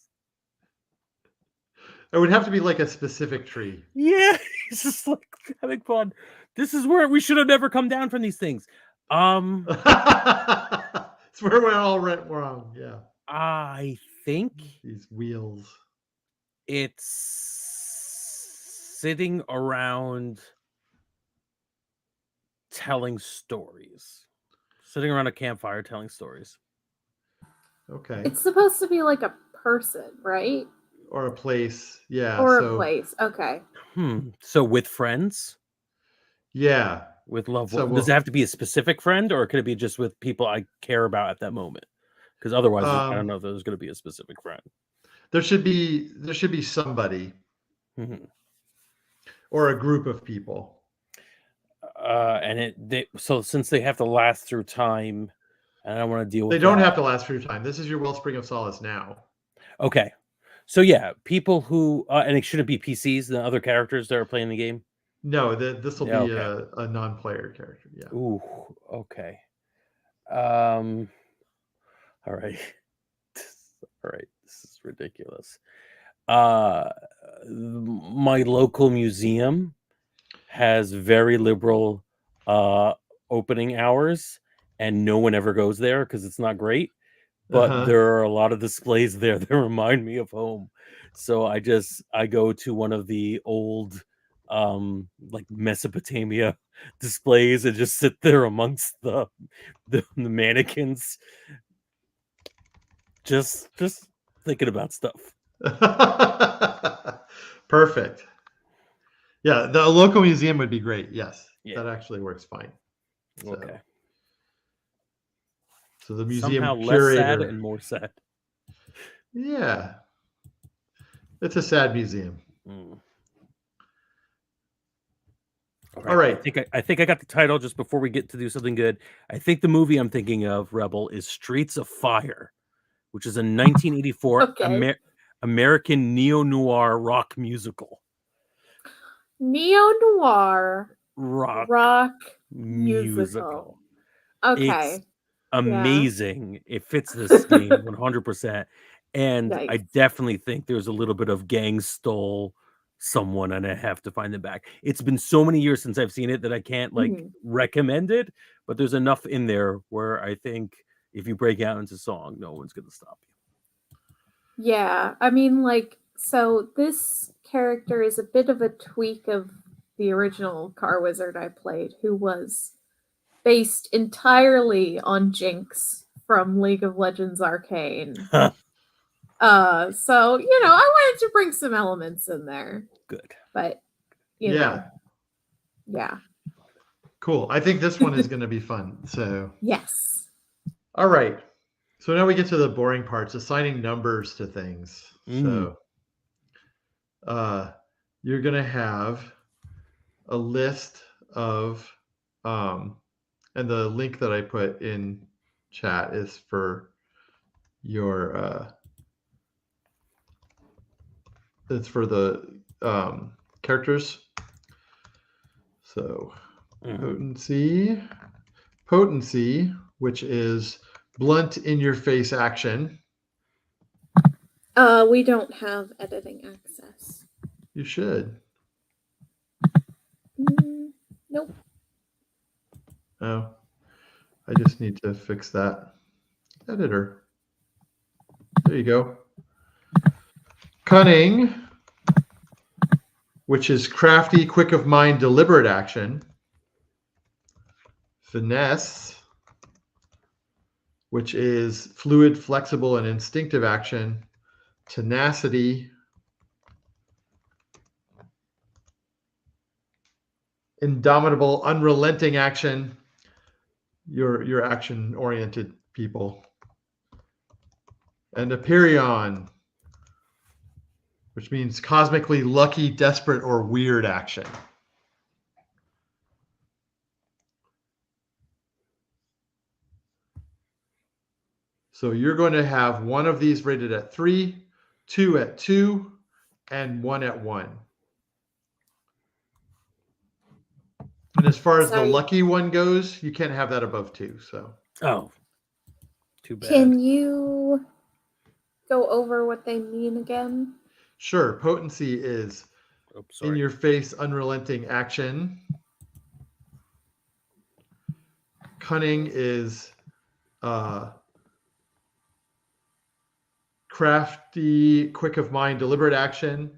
[SPEAKER 1] It would have to be like a specific tree.
[SPEAKER 3] Yeah, it's just like having fun. This is where we should have never come down from these things.
[SPEAKER 1] It's where we all went wrong. Yeah.
[SPEAKER 3] I think
[SPEAKER 1] These wheels.
[SPEAKER 3] it's sitting around telling stories. Sitting around a campfire telling stories.
[SPEAKER 1] Okay.
[SPEAKER 4] It's supposed to be like a person, right?
[SPEAKER 1] Or a place. Yeah.
[SPEAKER 4] Or a place. Okay.
[SPEAKER 3] So with friends?
[SPEAKER 1] Yeah.
[SPEAKER 3] With loved
[SPEAKER 1] So
[SPEAKER 3] ones. Does it have to be a specific friend, or could it be just with people I care about at that moment? Because otherwise, I don't know if there's going to be a specific friend.
[SPEAKER 1] There should be somebody or a group of people.
[SPEAKER 3] So since they have to last through time, and I don't want to deal with
[SPEAKER 1] They don't have to last through time. This is your wellspring of solace now.
[SPEAKER 3] Okay. So yeah, people who and it shouldn't be PCs, the other characters that are playing the game.
[SPEAKER 1] No, this will be a non-player character. Yeah.
[SPEAKER 3] Ooh, okay. All right. All right. This is ridiculous. My local museum has very liberal opening hours, and no one ever goes there because it's not great. But there are a lot of displays there that remind me of home. So I go to one of the old like Mesopotamia displays and just sit there amongst the mannequins, just thinking about stuff.
[SPEAKER 1] Perfect. Yeah, the local museum would be great. Yes, that actually works fine. So.
[SPEAKER 3] Okay.
[SPEAKER 1] So the museum
[SPEAKER 3] somehow
[SPEAKER 1] curator,
[SPEAKER 3] less sad and more sad.
[SPEAKER 1] Yeah, it's a sad museum. All right.
[SPEAKER 3] I think I got the title just before we get to do something good. I think the movie I'm thinking of, Rebel, is Streets of Fire, which is a 1984 American neo-noir rock musical.
[SPEAKER 4] Neo-noir rock
[SPEAKER 3] musical.
[SPEAKER 4] Okay.
[SPEAKER 3] It's amazing. It fits this game 100%. And I definitely think there's a little bit of gang stole someone and I have to find them back. It's been so many years since I've seen it that I can't recommend it, but there's enough in there where I think if you break out into song, no one's going to stop you.
[SPEAKER 4] Yeah. I mean, so this character is a bit of a tweak of the original Car Wizard I played, who was based entirely on Jinx from League of Legends Arcane. So, I wanted to bring some elements in there.
[SPEAKER 3] Good.
[SPEAKER 4] But, you know. Yeah.
[SPEAKER 1] Cool. I think this one is going to be fun. So.
[SPEAKER 4] Yes.
[SPEAKER 1] All right. So now we get to the boring parts, assigning numbers to things. So you're going to have a list of, and the link that I put in chat is for your, it's for the characters. So potency, which is blunt in your face action.
[SPEAKER 4] We don't have editing access.
[SPEAKER 1] You should.
[SPEAKER 4] Nope.
[SPEAKER 1] Oh, I just need to fix that. Editor. There you go. Cunning, which is crafty, quick of mind, deliberate action. Finesse, which is fluid, flexible, and instinctive action. Tenacity, indomitable, unrelenting action. Your action-oriented people. And Aperion, which means cosmically lucky, desperate, or weird action. So you're going to have one of these rated at 3, 2 at 2, and 1 at 1. And as far as the lucky one goes, you can't have that above 2. So.
[SPEAKER 3] Oh, too bad.
[SPEAKER 4] Can you go over what they mean again?
[SPEAKER 1] Sure. Potency is in your face, unrelenting action. Cunning is crafty, quick of mind, deliberate action.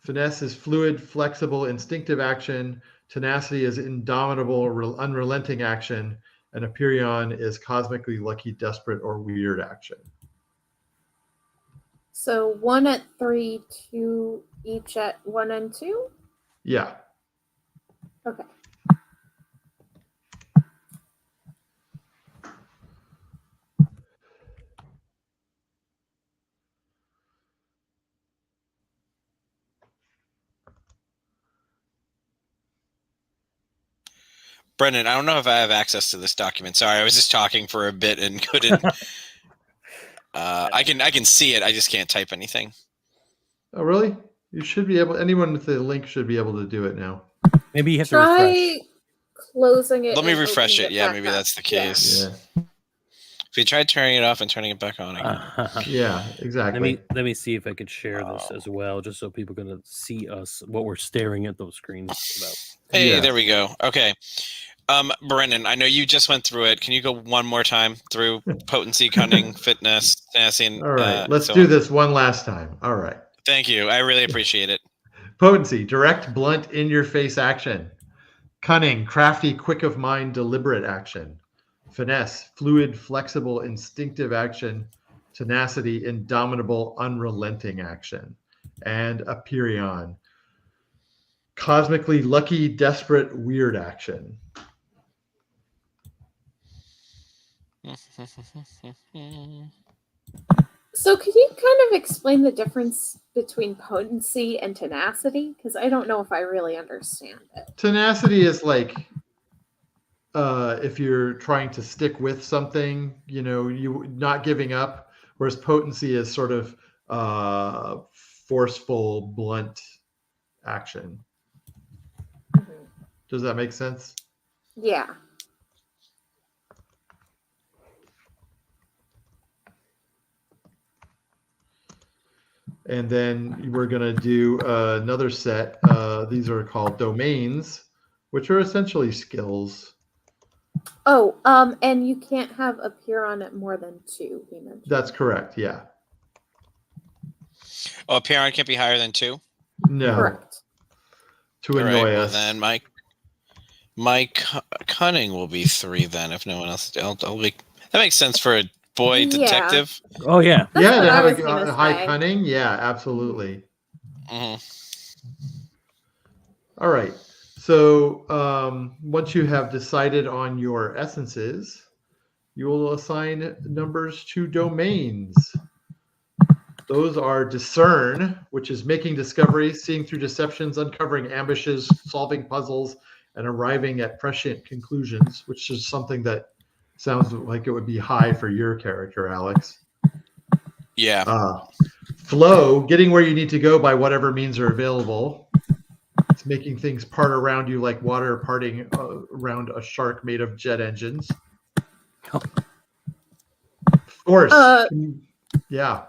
[SPEAKER 1] Finesse is fluid, flexible, instinctive action. Tenacity is indomitable, unrelenting action. And Aperion is cosmically lucky, desperate, or weird action.
[SPEAKER 4] So 1 at 3, 2 each at 1 and 2?
[SPEAKER 1] Yeah.
[SPEAKER 4] Okay.
[SPEAKER 2] Brendan, I don't know if I have access to this document. Sorry, I was just talking for a bit and couldn't. I can see it. I just can't type anything.
[SPEAKER 1] Oh, really? You should be able. Anyone with the link should be able to do it now.
[SPEAKER 3] Maybe you have to
[SPEAKER 4] Try
[SPEAKER 3] refresh.
[SPEAKER 4] closing it.
[SPEAKER 2] Let me
[SPEAKER 4] and
[SPEAKER 2] refresh
[SPEAKER 4] opening
[SPEAKER 2] it. Yeah,
[SPEAKER 4] back
[SPEAKER 2] maybe
[SPEAKER 4] up.
[SPEAKER 2] that's the case.
[SPEAKER 1] Yeah.
[SPEAKER 2] If you tried turning it off and turning it back on again.
[SPEAKER 1] Yeah, exactly.
[SPEAKER 3] Let me see if I could share this as well, just so people are gonna see us what we're staring at those screens about.
[SPEAKER 2] Hey,
[SPEAKER 1] Yeah.
[SPEAKER 2] there we go. Okay. Brendan, I know you just went through it. Can you go one more time through potency, cunning, fitness, tenacity, and
[SPEAKER 1] All right, let's
[SPEAKER 2] so
[SPEAKER 1] do
[SPEAKER 2] on?
[SPEAKER 1] this one last time. All right.
[SPEAKER 2] Thank you. I really appreciate it.
[SPEAKER 1] Potency, direct, blunt, in-your-face action. Cunning, crafty, quick of mind, deliberate action. Finesse, fluid, flexible, instinctive action. Tenacity, indomitable, unrelenting action. And Aperion, cosmically lucky, desperate, weird action.
[SPEAKER 4] So could you kind of explain the difference between potency and tenacity? Because I don't know if I really understand it.
[SPEAKER 1] Tenacity is like if you're trying to stick with something, you not giving up, whereas potency is sort of forceful, blunt action. Does that make sense?
[SPEAKER 4] Yeah.
[SPEAKER 1] And then we're going to do another set. These are called domains, which are essentially skills.
[SPEAKER 4] Oh, and you can't have Aperion at more than 2, he mentioned.
[SPEAKER 1] That's correct, yeah.
[SPEAKER 2] Oh, Aperion can't be higher than 2?
[SPEAKER 1] No.
[SPEAKER 4] Correct.
[SPEAKER 1] To annoy
[SPEAKER 2] Well,
[SPEAKER 1] us.
[SPEAKER 2] then my cunning will be 3 then, if no one else. I'll be, that makes sense for a boy detective.
[SPEAKER 3] Oh, yeah.
[SPEAKER 4] That's
[SPEAKER 1] Yeah,
[SPEAKER 4] what
[SPEAKER 1] to
[SPEAKER 4] I
[SPEAKER 1] have
[SPEAKER 4] was
[SPEAKER 1] a
[SPEAKER 4] gonna
[SPEAKER 1] high
[SPEAKER 4] say.
[SPEAKER 1] cunning. Yeah, absolutely.
[SPEAKER 2] Mhm.
[SPEAKER 1] All right. So once you have decided on your essences, you will assign numbers to domains. Those are discern, which is making discoveries, seeing through deceptions, uncovering ambushes, solving puzzles, and arriving at prescient conclusions, which is something that sounds like it would be high for your character, Alex.
[SPEAKER 2] Yeah.
[SPEAKER 1] Flow, getting where you need to go by whatever means are available. It's making things part around you like water parting around a shark made of jet engines. Force. Yeah.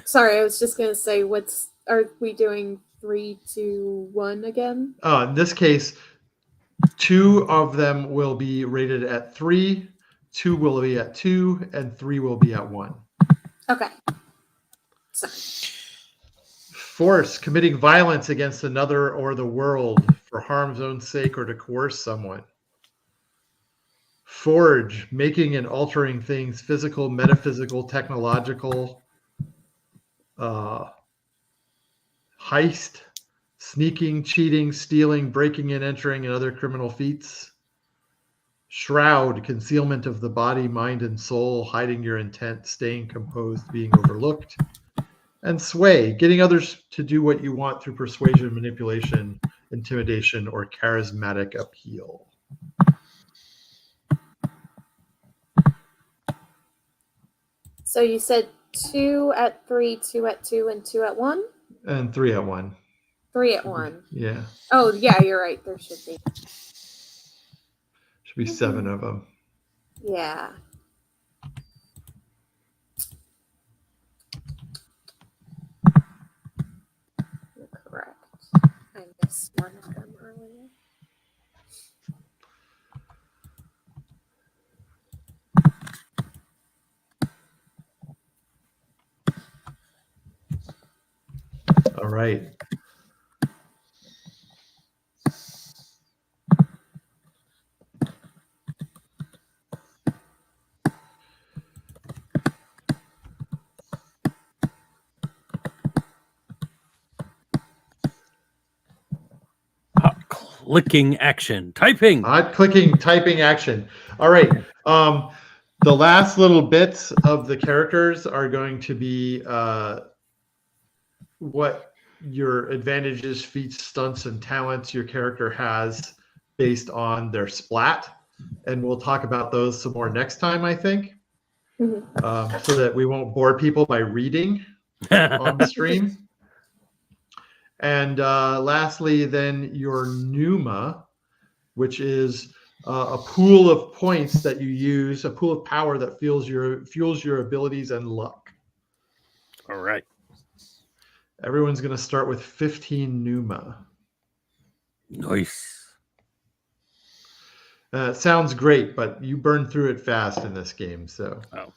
[SPEAKER 4] Sorry, I was just gonna say, are we doing 3, 2, 1 again?
[SPEAKER 1] In this case, 2 of them will be rated at 3, 2 will be at 2, and 3 will be at 1.
[SPEAKER 4] Okay. Sorry.
[SPEAKER 1] Force, committing violence against another or the world for harm's own sake or to coerce someone. Forge, making and altering things physical, metaphysical, technological. Heist, sneaking, cheating, stealing, breaking and entering, and other criminal feats. Shroud, concealment of the body, mind, and soul, hiding your intent, staying composed, being overlooked. And sway, getting others to do what you want through persuasion, manipulation, intimidation, or charismatic appeal.
[SPEAKER 4] So you said 2 at 3, 2 at 2, and 2 at 1?
[SPEAKER 1] And 3 at 1.
[SPEAKER 4] 3 at 1.
[SPEAKER 1] Yeah.
[SPEAKER 4] Oh, yeah, you're right. There should be.
[SPEAKER 1] Should be 7 of them.
[SPEAKER 4] Yeah. You're correct. I missed one of them earlier.
[SPEAKER 1] All right.
[SPEAKER 3] Clicking action. Typing.
[SPEAKER 1] Clicking, typing action. All right. The last little bits of the characters are going to be what your advantages, feats, stunts, and talents your character has based on their splat. And we'll talk about those some more next time, I think, so that we won't bore people by reading on the stream. And lastly, then your pneuma, which is a pool of points that you use, a pool of power that fuels your abilities and luck.
[SPEAKER 3] All right.
[SPEAKER 1] Everyone's going to start with 15 pneuma.
[SPEAKER 3] Nice.
[SPEAKER 1] Sounds great, but you burn through it fast in this game. So.
[SPEAKER 3] Oh.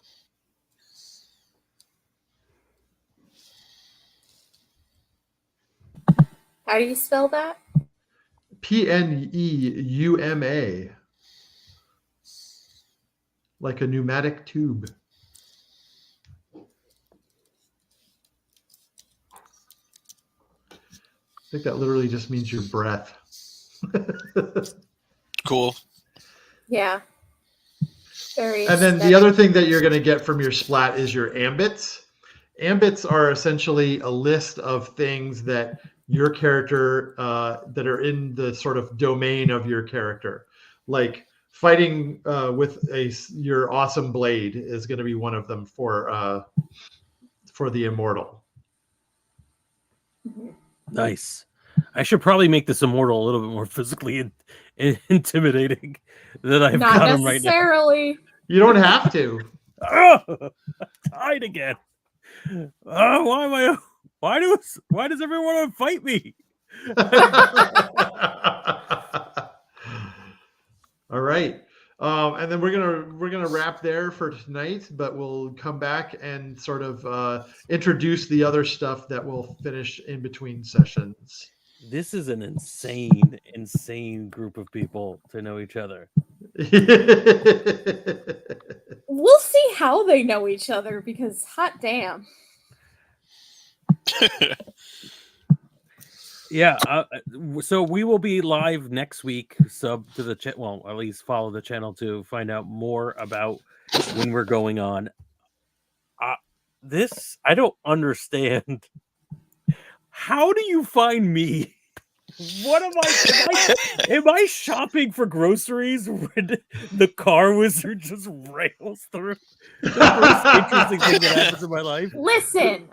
[SPEAKER 4] How do you spell that?
[SPEAKER 1] Pneuma. Like a pneumatic tube. I think that literally just means your breath.
[SPEAKER 2] Cool.
[SPEAKER 4] Yeah. Very
[SPEAKER 1] And then
[SPEAKER 4] aesthetic.
[SPEAKER 1] the other thing that you're going to get from your splat is your ambits. Ambits are essentially a list of things that your character that are in the sort of domain of your character. Like fighting with your awesome blade is going to be one of them for the immortal.
[SPEAKER 3] Nice. I should probably make this immortal a little bit more physically intimidating than I've
[SPEAKER 4] Not
[SPEAKER 3] got him right now.
[SPEAKER 4] necessarily.
[SPEAKER 1] You don't have to.
[SPEAKER 3] Oh, tied again. Why does everyone want to fight me?
[SPEAKER 1] All right. And then we're gonna wrap there for tonight, but we'll come back and sort of introduce the other stuff that we'll finish in between sessions.
[SPEAKER 3] This is an insane group of people to know each other.
[SPEAKER 4] We'll see how they know each other because hot damn.
[SPEAKER 3] Yeah, so we will be live next week. Sub to the chat. Well, at least follow the channel to find out more about when we're going on. This I don't understand. How do you find me? What am I shopping for groceries when the car wizard just rails through? The first interesting thing that happens in my life.
[SPEAKER 4] Listen,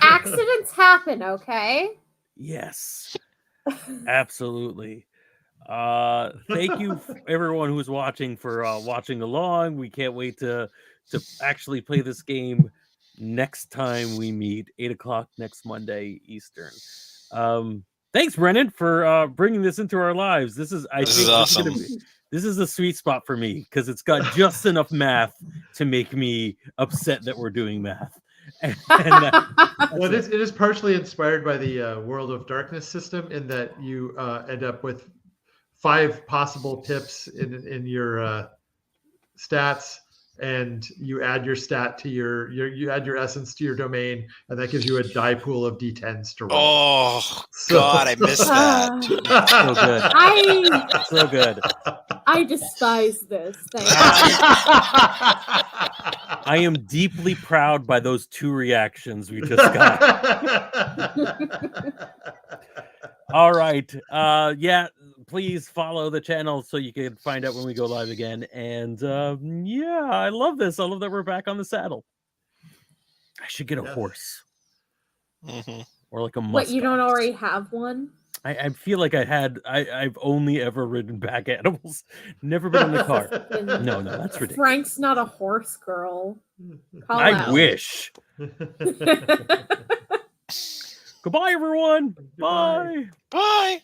[SPEAKER 4] accidents happen, okay?
[SPEAKER 3] Yes, absolutely. Thank you everyone who's watching for watching along. We can't wait to actually play this game next time we meet, 8:00 next Monday Eastern. Thanks, Brennan, for bringing this into our lives. This is awesome. This is a sweet spot for me because it's got just enough math to make me upset that we're doing math.
[SPEAKER 1] Well, it is partially inspired by the World of Darkness system in that you end up with 5 possible pips in your stats, and you add your stat to you add your essence to your domain, and that gives you a die pool of d10s to roll.
[SPEAKER 2] Oh God, I missed that.
[SPEAKER 3] So good. So good.
[SPEAKER 4] I despise this. Thank you.
[SPEAKER 3] I am deeply proud by those 2 reactions we just got. All right. Yeah, please follow the channel so you can find out when we go live again. And yeah, I love this. I love that we're back on the saddle. I should get a
[SPEAKER 1] Yes.
[SPEAKER 3] horse
[SPEAKER 2] Mhm.
[SPEAKER 3] or like a musk.
[SPEAKER 4] What, you don't already have one?
[SPEAKER 3] I feel like I've only ever ridden pack animals, never been in the car. No, that's ridiculous.
[SPEAKER 4] Frank's not a horse girl. Call
[SPEAKER 3] I
[SPEAKER 4] out.
[SPEAKER 3] wish. Goodbye, everyone.
[SPEAKER 1] Goodbye.
[SPEAKER 3] Bye.
[SPEAKER 2] Bye.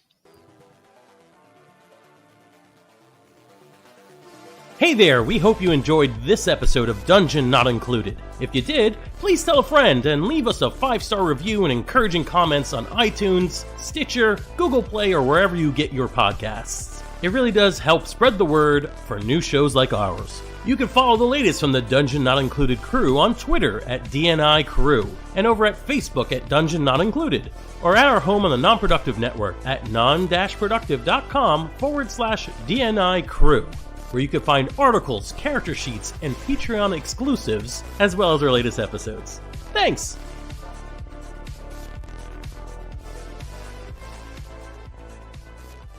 [SPEAKER 3] Hey there, we hope you enjoyed this episode of Dungeon Not Included. If you did, please tell a friend and leave us a 5-star review and encouraging comments on iTunes, Stitcher, Google Play, or wherever you get your podcasts. It really does help spread the word for new shows like ours. You can follow the latest from the Dungeon Not Included crew on Twitter at DNI Crew, and over at Facebook at Dungeon Not Included, or at our home on the Non-Productive Network at Non-Productive.com/DNI Crew, where you can find articles, character sheets, and Patreon exclusives, as well as our latest episodes. Thanks!